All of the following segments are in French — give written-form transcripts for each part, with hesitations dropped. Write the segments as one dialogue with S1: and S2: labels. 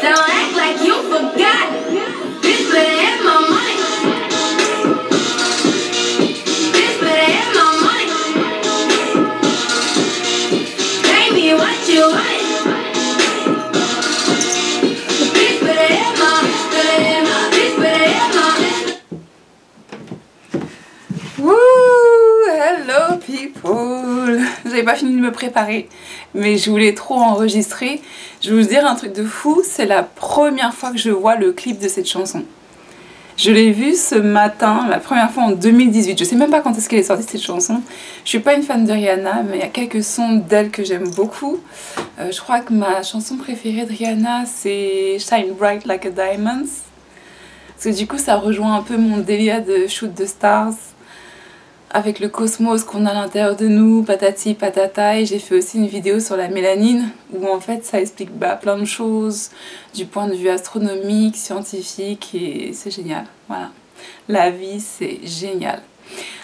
S1: Don't act like you forgot. Bitch better have my money. Bitch better have my money. Pay me what you want. Bitch better have my, bitch better have my.
S2: Wouh, hello people. J'avais pas fini de me préparer, mais je voulais trop enregistrer. Je vais vous dire un truc de fou, c'est la première fois que je vois le clip de cette chanson. Je l'ai vu ce matin, la première fois en 2018. Je sais même pas quand est-ce qu'elle est sortie cette chanson. Je suis pas une fan de Rihanna, mais il y a quelques sons d'elle que j'aime beaucoup. Je crois que ma chanson préférée de Rihanna, c'est Shine Bright Like a Diamond. Parce que du coup, ça rejoint un peu mon délire de shoot the stars. Avec le cosmos qu'on a à l'intérieur de nous, patati patata. Et j'ai fait aussi une vidéo sur la mélanine où en fait ça explique plein de choses du point de vue astronomique, scientifique, et c'est génial. Voilà, la vie c'est génial.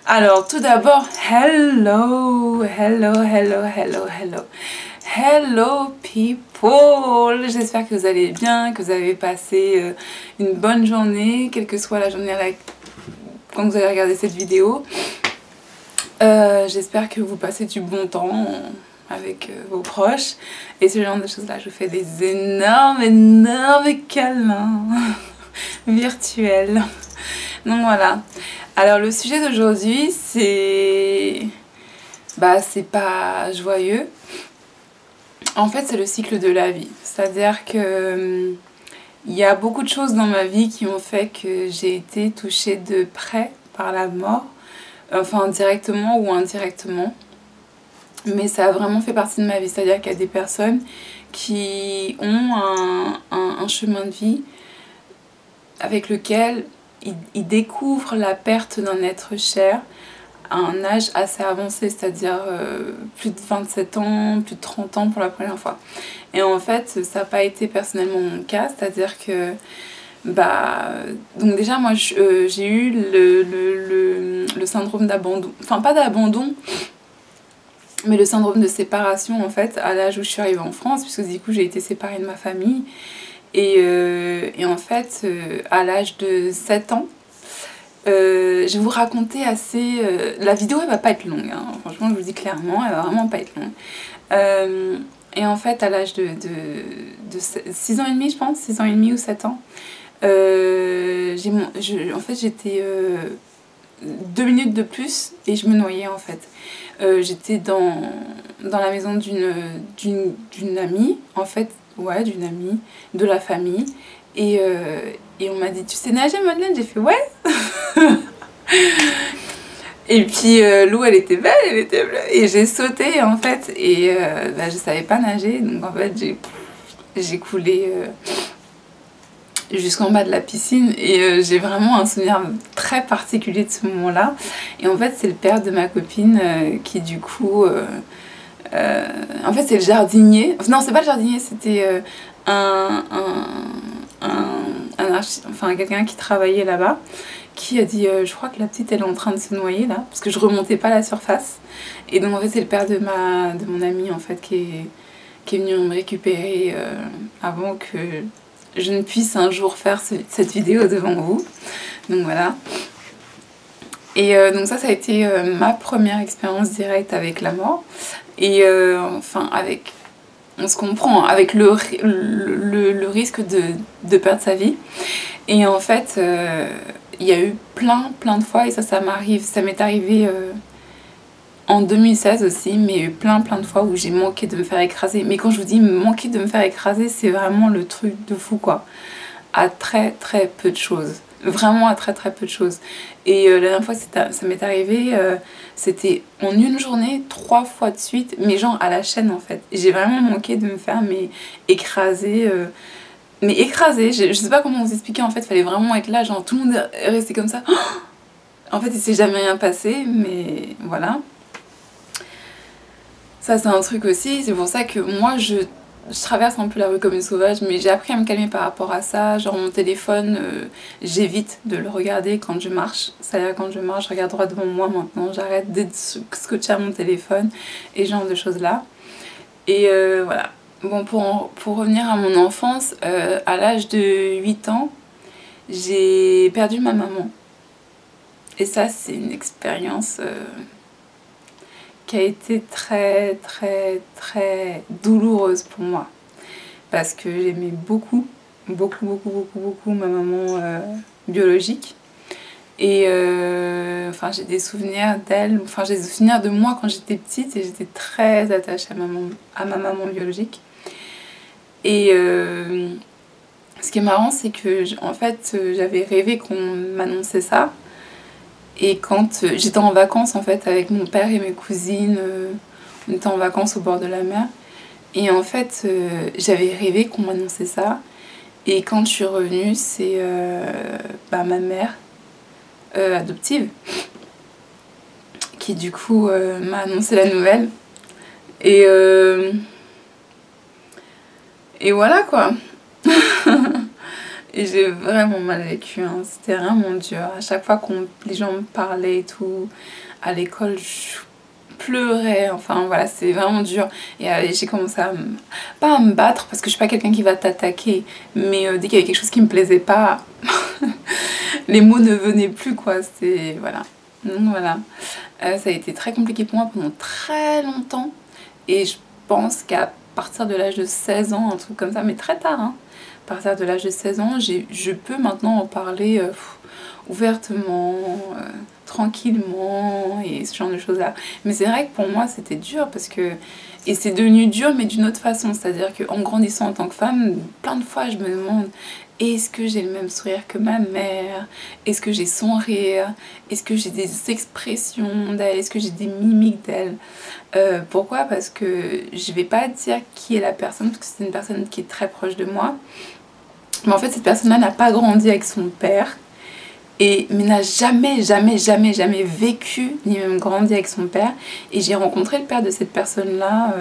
S2: Alors tout d'abord, hello people. J'espère que vous allez bien, que vous avez passé une bonne journée, quelle que soit la journée quand vous allez regarder cette vidéo. J'espère que vous passez du bon temps avec vos proches et ce genre de choses là. Je vous fais des énormes câlins virtuels. Donc voilà. Alors le sujet d'aujourd'hui c'est pas joyeux. En fait c'est le cycle de la vie. C'est-à-dire que il y a beaucoup de choses dans ma vie qui ont fait que j'ai été touchée de près par la mort. Enfin directement ou indirectement, mais ça a vraiment fait partie de ma vie. C'est-à-dire qu'il y a des personnes qui ont un chemin de vie avec lequel ils découvrent la perte d'un être cher à un âge assez avancé, c'est-à-dire plus de 27 ans, plus de 30 ans pour la première fois. Et en fait ça n'a pas été personnellement mon cas, c'est-à-dire que donc déjà moi j'ai eu le syndrome d'abandon, enfin pas d'abandon mais le syndrome de séparation en fait à l'âge où je suis arrivée en France, puisque du coup j'ai été séparée de ma famille et en fait à l'âge de 7 ans je vais vous raconter assez la vidéo elle va pas être longue hein. Franchement je vous le dis clairement, elle va vraiment pas être longue et en fait à l'âge de 6 ans et demi je pense, 6 ans et demi ou 7 ans en fait j'étais 2 minutes de plus et je me noyais en fait. J'étais dans la maison d'une amie en fait, ouais d'une amie de la famille et on m'a dit tu sais nager Madeleine? J'ai fait ouais. Et puis l'eau elle était belle, elle était bleue et j'ai sauté en fait et je savais pas nager donc en fait j'ai coulé jusqu'en bas de la piscine et j'ai vraiment un souvenir très particulier de ce moment là et en fait c'est le père de ma copine qui du coup en fait c'est le jardinier, non c'est pas le jardinier, c'était enfin quelqu'un qui travaillait là-bas qui a dit je crois que la petite elle est en train de se noyer là parce que je remontais pas la surface et donc en fait c'est le père de mon amie en fait qui est venu me récupérer avant que je ne puisse un jour faire cette vidéo devant vous. Donc voilà. Et donc ça a été ma première expérience directe avec la mort. Et enfin avec, on se comprend, avec le risque de perdre sa vie. Et en fait, il y a eu plein de fois, et ça m'est arrivé en 2016 aussi, mais il y a eu plein de fois où j'ai manqué de me faire écraser. Mais quand je vous dis manquer de me faire écraser, c'est vraiment le truc de fou quoi. À très peu de choses. Vraiment à très peu de choses. Et la dernière fois ça m'est arrivé, c'était en une journée, 3 fois de suite, mais genre à la chaîne en fait. J'ai vraiment manqué de me faire écraser. Mais écraser, je sais pas comment vous expliquer en fait, fallait vraiment être là, genre tout le monde est resté comme ça. En fait il s'est jamais rien passé, mais voilà. Ça c'est un truc aussi, c'est pour ça que moi je traverse un peu la rue comme une sauvage, mais j'ai appris à me calmer par rapport à ça. Genre mon téléphone, j'évite de le regarder quand je marche. C'est-à-dire quand je marche, je regarde droit devant moi maintenant, j'arrête d'être scotché à mon téléphone et ce genre de choses là. Et voilà. Bon, pour revenir à mon enfance, à l'âge de 8 ans, j'ai perdu ma maman. Et ça, c'est une expérience qui a été très, très, très douloureuse pour moi. Parce que j'aimais beaucoup, beaucoup, beaucoup, beaucoup, beaucoup ma maman biologique. Et enfin, j'ai des souvenirs d'elle, enfin, j'ai des souvenirs de moi quand j'étais petite et j'étais très attachée à ma maman biologique. Et ce qui est marrant, c'est que en fait, j'avais rêvé qu'on m'annonçait ça. Et quand j'étais en vacances en fait avec mon père et mes cousines, on était en vacances au bord de la mer. Et en fait, j'avais rêvé qu'on m'annonçait ça. Et quand je suis revenue, c'est ma mère adoptive qui du coup m'a annoncé la nouvelle. Et, et voilà quoi. Et j'ai vraiment mal vécu, hein. C'était vraiment dur. À chaque fois que les gens me parlaient et tout, à l'école, je pleurais. Enfin voilà, c'est vraiment dur. Et j'ai commencé pas à me battre, parce que je suis pas quelqu'un qui va t'attaquer, mais dès qu'il y avait quelque chose qui me plaisait pas, les mots ne venaient plus quoi. C'est voilà. Donc voilà. Ça a été très compliqué pour moi pendant très longtemps. Et je pense qu'à partir de l'âge de 16 ans, un truc comme ça, mais très tard, hein. À partir de l'âge de 16 ans, je peux maintenant en parler ouvertement, tranquillement et ce genre de choses-là. Mais c'est vrai que pour moi, c'était dur parce que... Et c'est devenu dur, mais d'une autre façon. C'est-à-dire qu'en grandissant en tant que femme, plein de fois, je me demande, est-ce que j'ai le même sourire que ma mère? Est-ce que j'ai son rire? Est-ce que j'ai des expressions d'elle? Est-ce que j'ai des mimiques d'elle? Pourquoi? Parce que je vais pas dire qui est la personne, parce que c'est une personne qui est très proche de moi. Mais en fait, cette personne-là n'a pas grandi avec son père, mais n'a jamais, jamais, jamais, jamais vécu, ni même grandi avec son père. Et j'ai rencontré le père de cette personne-là,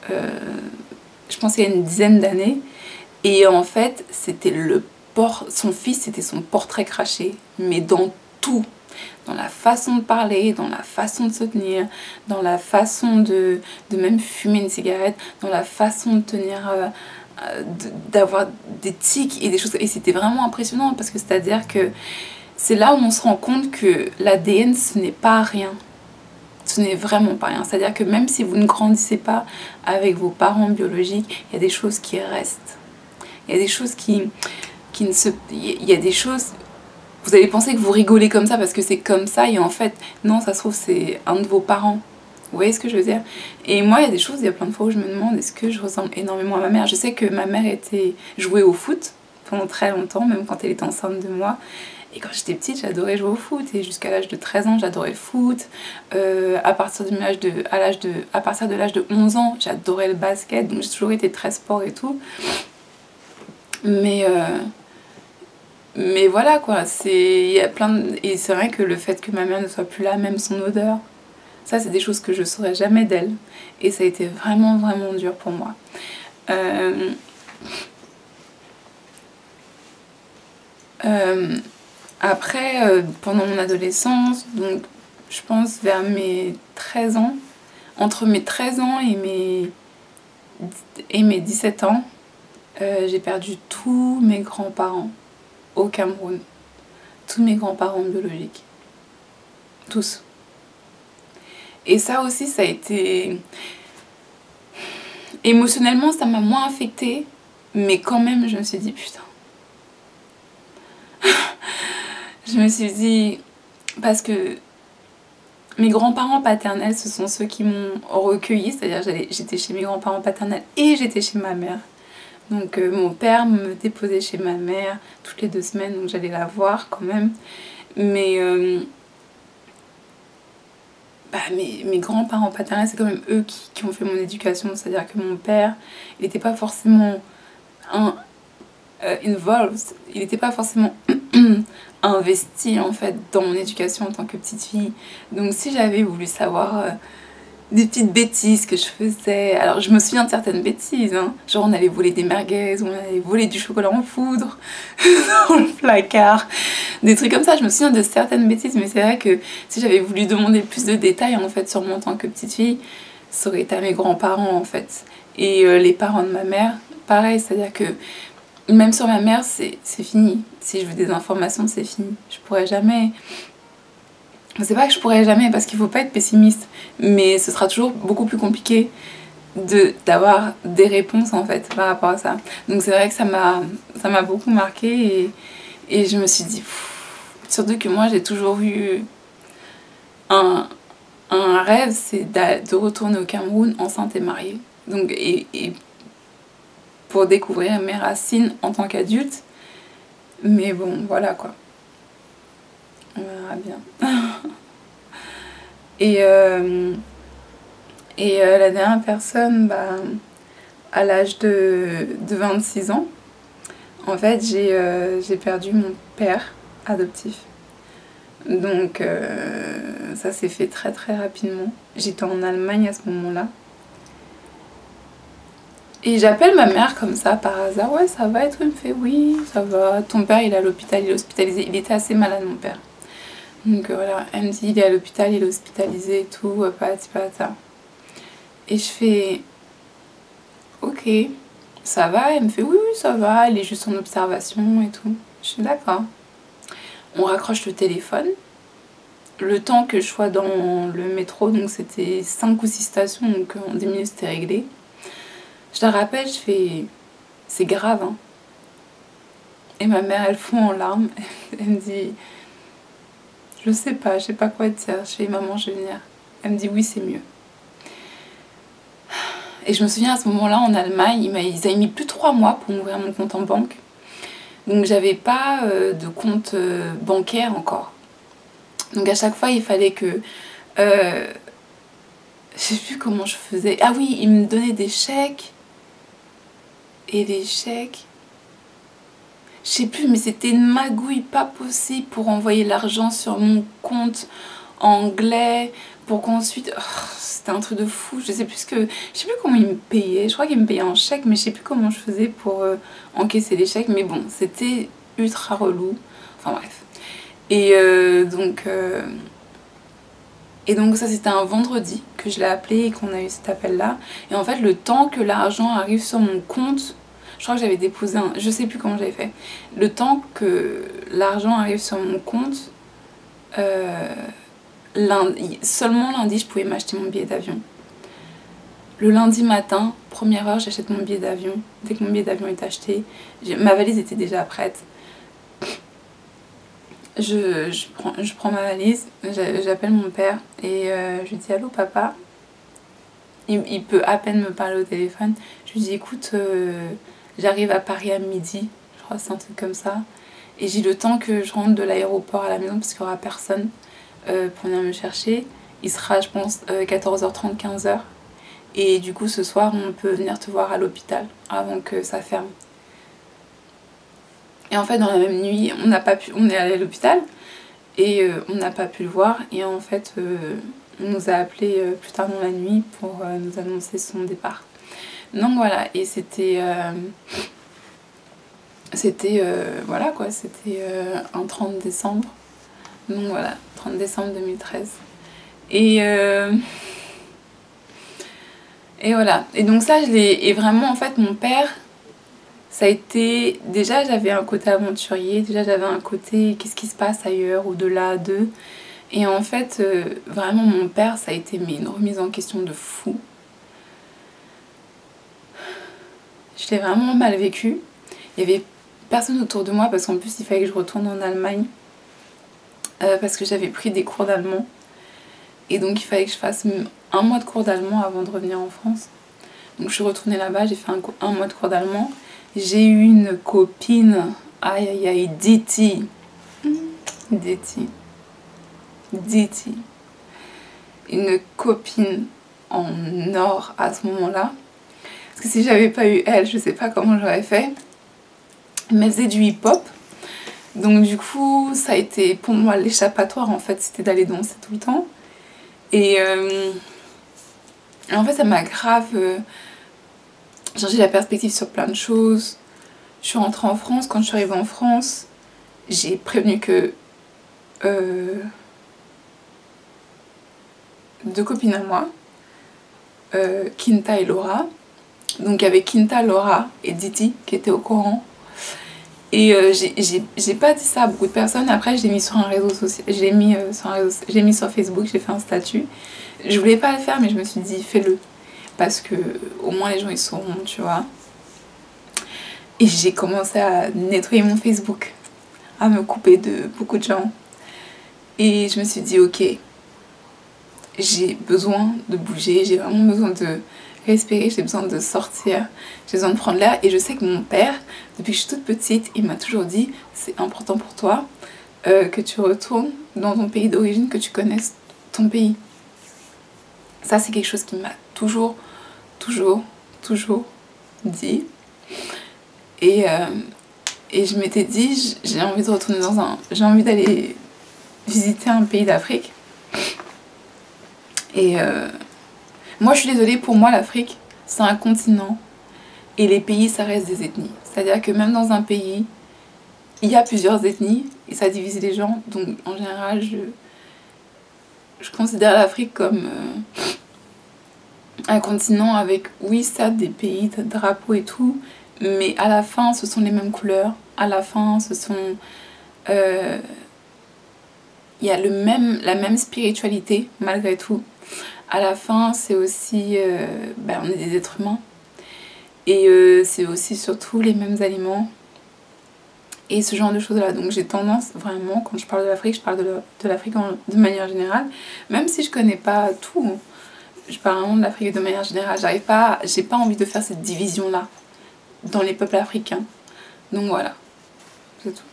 S2: je pense il y a une dizaine d'années. Et en fait, c'était son fils, c'était son portrait craché, mais dans tout. Dans la façon de parler, dans la façon de se tenir, dans la façon de même fumer une cigarette, dans la façon de tenir... d'avoir des tics et des choses, et c'était vraiment impressionnant parce que c'est-à-dire que c'est là où on se rend compte que l'ADN ce n'est pas rien, ce n'est vraiment pas rien, c'est-à-dire que même si vous ne grandissez pas avec vos parents biologiques, il y a des choses qui restent, il y a des choses qui ne se... il y a des choses, vous allez penser que vous rigolez comme ça parce que c'est comme ça, et en fait non, ça se trouve c'est un de vos parents. Vous voyez ce que je veux dire? Et moi, il y a des choses, il y a plein de fois où je me demande est-ce que je ressemble énormément à ma mère. Je sais que ma mère jouait au foot pendant très longtemps, même quand elle était enceinte de moi. Et quand j'étais petite, j'adorais jouer au foot. Et jusqu'à l'âge de 13 ans, j'adorais le foot. À partir de l'âge de 11 ans, j'adorais le basket. Donc j'ai toujours été très sport et tout. Mais voilà quoi, il y a plein de... Et c'est vrai que le fait que ma mère ne soit plus là, même son odeur, ça, c'est des choses que je ne saurais jamais d'elle. Et ça a été vraiment, vraiment dur pour moi. Après, pendant mon adolescence, donc je pense vers mes 13 ans, entre mes 13 ans et mes 17 ans, j'ai perdu tous mes grands-parents au Cameroun. Tous mes grands-parents biologiques. Tous. Et ça aussi, ça a été... Émotionnellement, ça m'a moins affectée, mais quand même, je me suis dit, putain. Je me suis dit... Parce que mes grands-parents paternels, ce sont ceux qui m'ont recueillie, c'est-à-dire j'étais chez mes grands-parents paternels et j'étais chez ma mère. Donc mon père me déposait chez ma mère toutes les 2 semaines, donc j'allais la voir quand même. Mais... mes grands-parents paternels, c'est quand même eux qui ont fait mon éducation. C'est-à-dire que mon père, il n'était pas forcément involved, il n'était pas forcément investi en fait dans mon éducation en tant que petite fille. Donc si j'avais voulu savoir des petites bêtises que je faisais, alors je me souviens de certaines bêtises, hein. Genre on allait voler des merguez, ou on allait voler du chocolat en poudre dans le placard, des trucs comme ça. Je me souviens de certaines bêtises, mais c'est vrai que si j'avais voulu demander plus de détails en fait sur moi en tant que petite fille, ça aurait été à mes grands-parents en fait. Et les parents de ma mère, pareil, c'est-à-dire que même sur ma mère, c'est fini. Si je veux des informations, c'est fini. Je pourrais jamais... C'est pas que je pourrais jamais, parce qu'il faut pas être pessimiste, mais ce sera toujours beaucoup plus compliqué d'avoir des réponses en fait par rapport à ça. Donc c'est vrai que ça m'a beaucoup marqué et je me suis dit, surtout que moi j'ai toujours eu un rêve, c'est de retourner au Cameroun enceinte et mariée. Donc, et pour découvrir mes racines en tant qu'adulte. Mais bon, voilà quoi. On verra bien. Et la dernière personne, bah, à l'âge de 26 ans, en fait, j'ai perdu mon père adoptif. Donc, ça s'est fait très très rapidement. J'étais en Allemagne à ce moment-là. Et j'appelle ma mère comme ça par hasard. Ouais, ça va et tout. Elle me fait oui, ça va. Ton père, il est à l'hôpital, il est hospitalisé. Il était assez malade, mon père. Donc voilà, elle me dit il est à l'hôpital, il est hospitalisé et tout, pas ça. Et je fais ok, ça va. Elle me fait oui, ça va, il est juste en observation et tout. Je suis d'accord. On raccroche le téléphone. Le temps que je sois dans le métro, donc c'était 5 ou 6 stations, donc en 10 minutes c'était réglé. Je la rappelle, je fais c'est grave, hein. Et ma mère, elle fond en larmes. Elle me dit je sais pas quoi te dire. Je fais maman, je vais venir. Elle me dit oui, c'est mieux. Et je me souviens à ce moment-là en Allemagne, ils avaient mis plus de 3 mois pour m'ouvrir mon compte en banque. Donc j'avais pas de compte bancaire encore. Donc à chaque fois, il fallait que... je sais plus comment je faisais. Ah oui, ils me donnaient des chèques. Et les chèques... Je sais plus, mais c'était une magouille pas possible pour envoyer l'argent sur mon compte anglais, pour qu'ensuite... Oh, c'était un truc de fou. Je sais plus comment ils me payaient. Je crois qu'ils me payaient en chèque, mais je sais plus comment je faisais pour encaisser les chèques. Mais bon, c'était ultra relou. Enfin bref. Et donc ça c'était un vendredi que je l'ai appelé et qu'on a eu cet appel là. Et en fait le temps que l'argent arrive sur mon compte, je crois que j'avais déposé je sais plus comment j'avais fait. Le temps que l'argent arrive sur mon compte, seulement lundi je pouvais m'acheter mon billet d'avion. Le lundi matin, première heure, j'achète mon billet d'avion. Dès que mon billet d'avion est acheté, ma valise était déjà prête. Je prends ma valise, j'appelle mon père et je lui dis allô papa. Il peut à peine me parler au téléphone. Je lui dis écoute, j'arrive à Paris à midi, je crois que c'est un truc comme ça. Et j'ai le temps que je rentre de l'aéroport à la maison parce qu'il n'y aura personne pour venir me chercher. Il sera je pense 14h30, 15h. Et du coup ce soir on peut venir te voir à l'hôpital avant que ça ferme. Et en fait dans la même nuit on est allé à l'hôpital et on n'a pas pu le voir et en fait on nous a appelé plus tard dans la nuit pour nous annoncer son départ. Donc voilà, et c'était voilà quoi, c'était un 30 décembre. Donc voilà, 30 décembre 2013. Et voilà, et donc ça et vraiment en fait mon père, ça a été, déjà j'avais un côté aventurier, déjà j'avais un côté qu'est-ce qui se passe ailleurs, au-delà d'eux. Et en fait, vraiment mon père, ça a été une remise en question de fou. Je l'ai vraiment mal vécu. Il y avait personne autour de moi parce qu'en plus il fallait que je retourne en Allemagne. Parce que j'avais pris des cours d'allemand. Et donc il fallait que je fasse 1 mois de cours d'allemand avant de revenir en France. Donc je suis retournée là-bas, j'ai fait 1 mois de cours d'allemand. J'ai eu une copine, aïe aïe aïe, Diti. Une copine en or à ce moment-là. Parce que si j'avais pas eu elle, je sais pas comment j'aurais fait. Mais elle faisait du hip-hop. Donc du coup, ça a été pour moi l'échappatoire en fait, c'était d'aller danser tout le temps. Et en fait, ça m'a grave changé la perspective sur plein de choses. Je suis rentrée en France. Quand je suis arrivée en France, j'ai prévenu que 2 copines à moi, Kinta et Laura, Donc avec Kinta, Laura et Diti qui étaient au courant. Et j'ai pas dit ça à beaucoup de personnes. Après, je l'ai mis sur un réseau social. J'ai mis sur Facebook, j'ai fait un statut. Je voulais pas le faire, mais je me suis dit, fais-le. Parce que au moins les gens ils sauront, tu vois. Et j'ai commencé à nettoyer mon Facebook, à me couper de beaucoup de gens. Et je me suis dit, ok, j'ai besoin de bouger, j'ai vraiment besoin de respirer, j'ai besoin de sortir, j'ai besoin de prendre l'air. Et je sais que mon père, depuis que je suis toute petite, il m'a toujours dit, c'est important pour toi que tu retournes dans ton pays d'origine, que tu connaisses ton pays. Ça, c'est quelque chose qui m'a toujours dit. Et je m'étais dit, j'ai envie de retourner j'ai envie d'aller visiter un pays d'Afrique. Et moi, je suis désolée, pour moi, l'Afrique, c'est un continent. Et les pays, ça reste des ethnies. C'est-à-dire que même dans un pays, il y a plusieurs ethnies et ça divise les gens. Donc, en général, je considère l'Afrique comme un continent avec, oui, ça, des pays, des drapeaux et tout. Mais à la fin, ce sont les mêmes couleurs. À la fin, ce sont... il y a la même spiritualité, malgré tout. À la fin, c'est aussi... on est des êtres humains. Et c'est aussi surtout les mêmes aliments. Et ce genre de choses-là. Donc j'ai tendance, vraiment, quand je parle de l'Afrique, je parle de l'Afrique de manière générale. Même si je connais pas tout, je parle vraiment de l'Afrique de manière générale. J'ai pas envie de faire cette division-là dans les peuples africains. Donc voilà, c'est tout.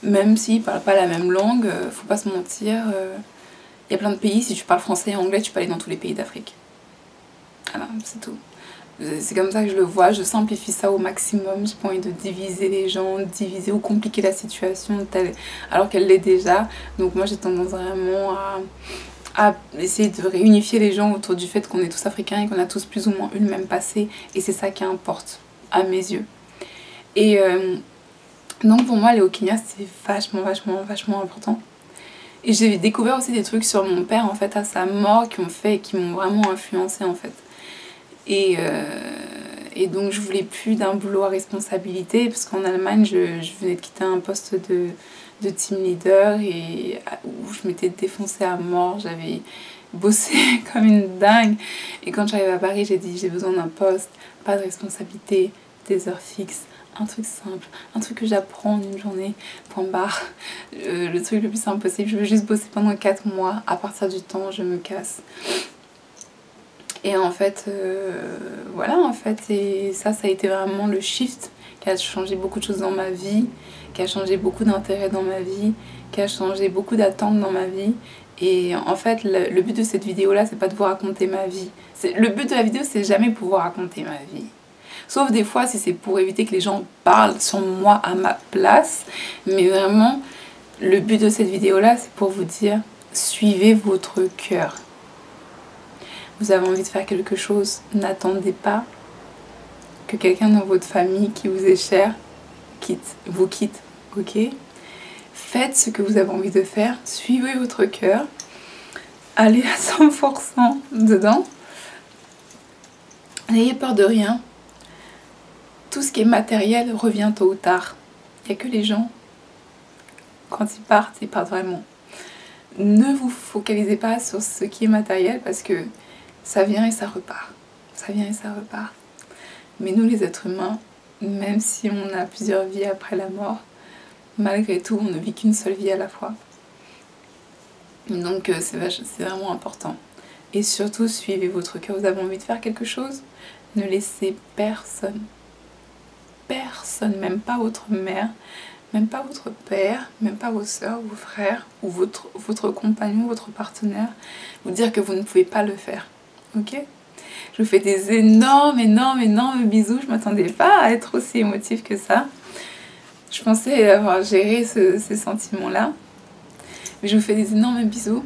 S2: Même s'ils parlent pas la même langue, faut pas se mentir. Il y a plein de pays, si tu parles français et anglais, tu peux aller dans tous les pays d'Afrique. Voilà, c'est tout. C'est comme ça que je le vois, je simplifie ça au maximum. J'ai pas envie de diviser les gens, diviser ou compliquer la situation alors qu'elle l'est déjà. Donc moi j'ai tendance vraiment à essayer de réunifier les gens autour du fait qu'on est tous africains et qu'on a tous plus ou moins eu le même passé. Et c'est ça qui importe, à mes yeux. Et donc pour moi aller au Kenya c'est vachement important. Et j'ai découvert aussi des trucs sur mon père en fait à sa mort qui m'ont vraiment influencé en fait. Et donc je voulais plus d'un boulot à responsabilité parce qu'en Allemagne je venais de quitter un poste de team leader et où je m'étais défoncée à mort, j'avais bossé comme une dingue. Et quand j'arrive à Paris j'ai dit j'ai besoin d'un poste, pas de responsabilité, des heures fixes, un truc simple, un truc que j'apprends en une journée, point barre, le truc le plus simple possible, je veux juste bosser pendant 4 mois, à partir du temps je me casse. Et en fait, voilà en fait, et ça a été vraiment le shift qui a changé beaucoup de choses dans ma vie, qui a changé beaucoup d'intérêt dans ma vie, qui a changé beaucoup d'attentes dans ma vie. Et en fait, le but de cette vidéo-là, c'est pas de vous raconter ma vie. Le but de la vidéo, c'est jamais pouvoir raconter ma vie. Sauf des fois, si c'est pour éviter que les gens parlent sur moi à ma place. Mais vraiment, le but de cette vidéo-là, c'est pour vous dire, suivez votre cœur. Vous avez envie de faire quelque chose, n'attendez pas que quelqu'un dans votre famille qui vous est cher vous quitte, ok? Faites ce que vous avez envie de faire, suivez votre cœur, allez à 100% dedans, n'ayez peur de rien. Tout ce qui est matériel revient tôt ou tard. Il n'y a que les gens, quand ils partent vraiment. Ne vous focalisez pas sur ce qui est matériel parce que ça vient et ça repart. Ça vient et ça repart. Mais nous, les êtres humains, même si on a plusieurs vies après la mort, malgré tout, on ne vit qu'une seule vie à la fois. Donc, c'est vraiment important. Et surtout, suivez votre cœur. Vous avez envie de faire quelque chose, ne laissez personne, même pas votre mère, même pas votre père, même pas vos soeurs, vos frères, ou votre compagnon, votre partenaire, vous dire que vous ne pouvez pas le faire. Ok? Je vous fais des énormes bisous. Je m'attendais pas à être aussi émotive que ça. Je pensais avoir géré ces sentiments-là. Mais je vous fais des énormes bisous.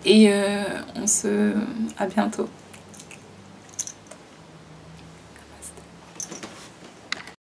S2: Et à bientôt.